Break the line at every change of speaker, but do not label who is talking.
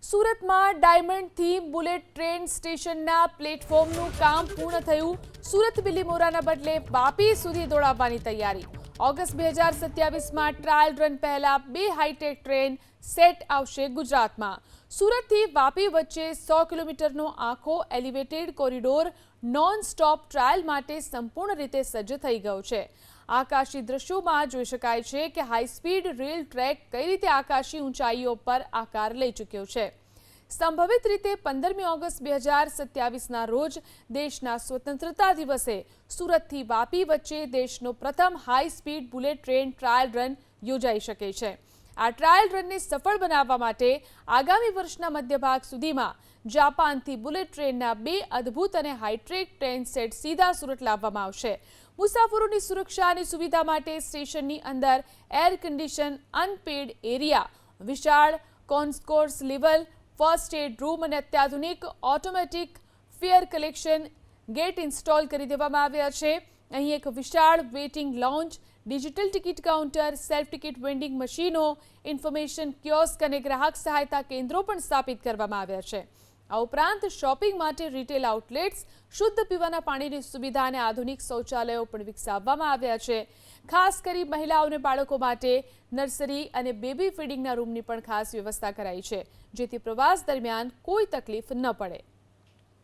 સુરતમાં ડાયમંડથી bullet train સ્ટેશનના પ્લેટફોર્મનું કામ પૂર્ણ થયું। સુરત બિલીમોરાના બદલે વાપી સુધી દોડાવવાની તૈયારી। ઓગસ્ટ 2027માં ટ્રાયલ રન પહેલા 2 હાઈટેક ટ્રેન સેટ આવશે ગુજરાતમાં। સુરતથી વાપી વચ્ચે 100 કિલોમીટરનો આખો elevated corridor non stop trial માટે સંપૂર્ણ રીતે સજ્જ થઈ ગયો છે। આકાશી દ્રશ્યોમાં જોઈ શકાય છે કે હાઈ સ્પીડ રેલ ટ્રેક કઈ રીતે આકાશી ઊંચાઈઓ પર આકાર લઈ ચૂક્યો છે। સંભવિત રીતે 15મી ઓગસ્ટ 2027ના રોજ દેશના સ્વતંત્રતા દિવસે સુરતથી વાપી વચ્ચે દેશનો પ્રથમ high speed bullet train trial run યોજાઈ શકે છે। આ ટ્રાયલ રનને સફળ બનાવવા માટે આગામી વર્ષના મધ્યભાગ સુધીમાં જાપાનથી બુલેટ ટ્રેનના 2 અદ્ભુત અને હાઈટેક ટ્રેન સેટ સીધા સુરત લાવવામાં આવશે। મુસાફરોની સુરક્ષા અને સુવિધા માટે સ્ટેશનની અંદર એર કન્ડિશન અનપેડ એરિયા, વિશાળ concourse level, first aid room અને અત્યાધુનિક automatic fare collection gate install કરી દેવામાં આવ્યા છે। અહીં એક વિશાળ waiting lounge, digital ticket counter, self ticket vending મશીનો, ઇન્ફોર્મેશન કિયોસ્ક અને ગ્રાહક સહાયતા કેન્દ્રો પણ સ્થાપિત કરવામાં આવ્યા છે। આ ઉપરાંત શોપિંગ માટે રિટેલ આઉટલેટ્સ, શુદ્ધ પીવાના પાણીની સુવિધા અને આધુનિક શૌચાલયો પણ વિકસાવવામાં આવ્યા છે। ખાસ કરી મહિલાઓ અને બાળકો માટે નર્સરી અને બેબી ફીડિંગના રૂમની પણ ખાસ વ્યવસ્થા કરાઈ છે, જેથી પ્રવાસ દરમિયાન કોઈ તકલીફ ન પડે।